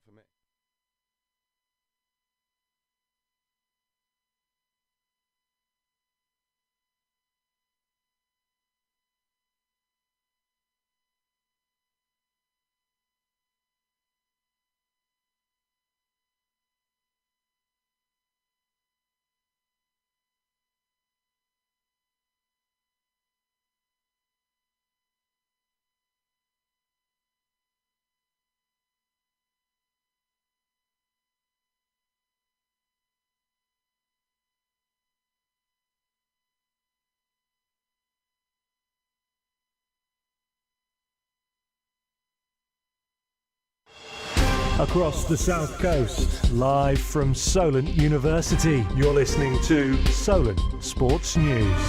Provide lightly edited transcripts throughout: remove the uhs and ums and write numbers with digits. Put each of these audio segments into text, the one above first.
for me. Across the South Coast, live from Solent University, you're listening to Solent Sports News.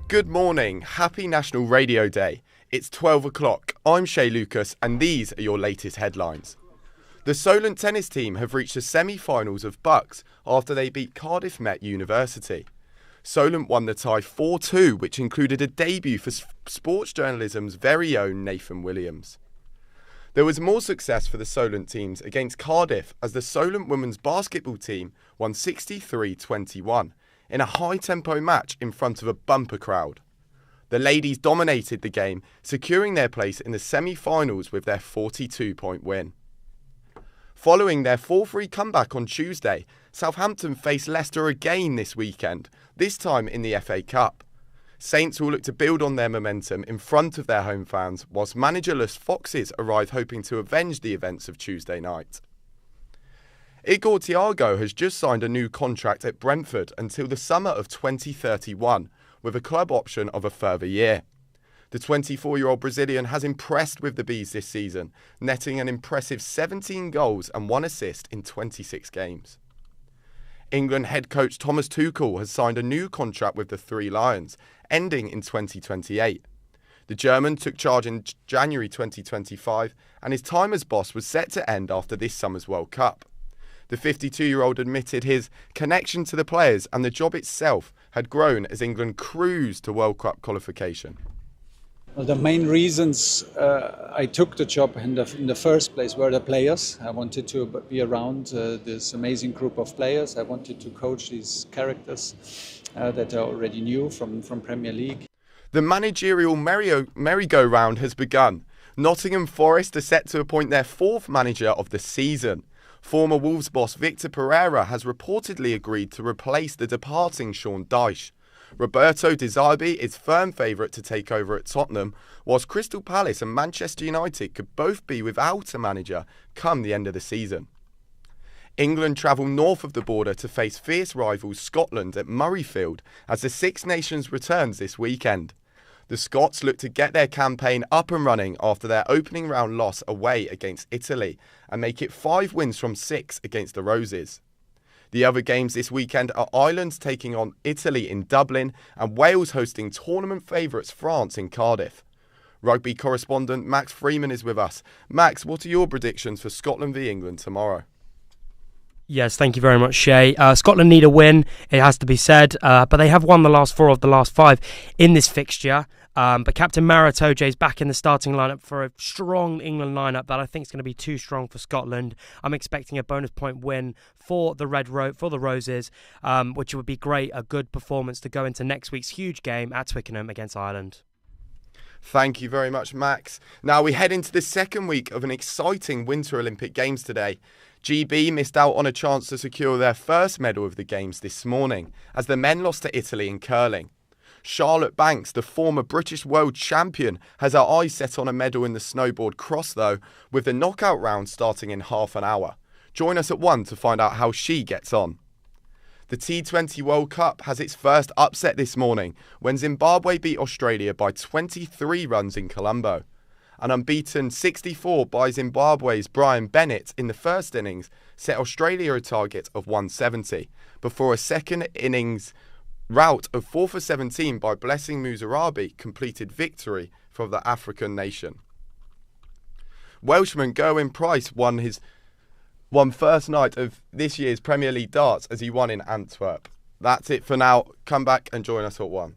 Good morning, happy National Radio Day. It's 12 o'clock, I'm Shay Lucas and these are your latest headlines. The Solent tennis team have reached the semi-finals of Bucks after they beat Cardiff Met University. Solent won the tie 4-2, which included a debut for sports journalism's very own Nathan Williams. There was more success for the Solent teams against Cardiff as the Solent women's basketball team won 63-21 in a high-tempo match in front of a bumper crowd. The ladies dominated the game, securing their place in the semi-finals with their 42-point win. Following their 4-3 comeback on Tuesday, Southampton face Leicester again this weekend, this time in the FA Cup. Saints will look to build on their momentum in front of their home fans, whilst managerless Foxes arrive hoping to avenge the events of Tuesday night. Igor Thiago has just signed a new contract at Brentford until the summer of 2031, with a club option of a further year. The 24-year-old Brazilian has impressed with the Bees this season, netting an impressive 17 goals and 1 assist in 26 games. England head coach Thomas Tuchel has signed a new contract with the Three Lions, ending in 2028. The German took charge in January 2025 and his time as boss was set to end after this summer's World Cup. The 52-year-old admitted his connection to the players and the job itself had grown as England cruised to World Cup qualification. Well, the main reasons I took the job in the first place were the players. I wanted to be around this amazing group of players. I wanted to coach these characters that I already knew from Premier League. The managerial merry-go-round has begun. Nottingham Forest are set to appoint their 4th manager of the season. Former Wolves boss Victor Pereira has reportedly agreed to replace the departing Sean Dyche. Roberto De Zerbi is firm favourite to take over at Tottenham, whilst Crystal Palace and Manchester United could both be without a manager come the end of the season. England travel north of the border to face fierce rivals Scotland at Murrayfield as the Six Nations returns this weekend. The Scots look to get their campaign up and running after their opening round loss away against Italy and make it 5 wins from 6 against the Roses. The other games this weekend are Ireland taking on Italy in Dublin and Wales hosting tournament favourites France in Cardiff. Rugby correspondent Max Freeman is with us. Max, what are your predictions for Scotland v England tomorrow? Yes, thank you very much, Shay. Scotland need a win, it has to be said, but they have won the last 4 of the last 5 in this fixture. But Captain Maro Itoje is back in the starting lineup for a strong England lineup that I think is going to be too strong for Scotland. I'm expecting a bonus point win for the Roses, which would be great, a good performance to go into next week's huge game at Twickenham against Ireland. Thank you very much, Max. Now we head into the second week of an exciting Winter Olympic Games today. GB missed out on a chance to secure their first medal of the Games this morning, as the men lost to Italy in curling. Charlotte Banks, the former British world champion, has her eyes set on a medal in the snowboard cross though, with the knockout round starting in half an hour. Join us at 1 to find out how she gets on. The T20 World Cup has its first upset this morning when Zimbabwe beat Australia by 23 runs in Colombo. An unbeaten 64 by Zimbabwe's Brian Bennett in the first innings set Australia a target of 170, before a second innings rout of 4 for 17 by Blessing Muzarabi completed victory for the African nation. Welshman Gerwyn Price won first night of this year's Premier League darts as he won in Antwerp. That's it for now. Come back and join us at 1.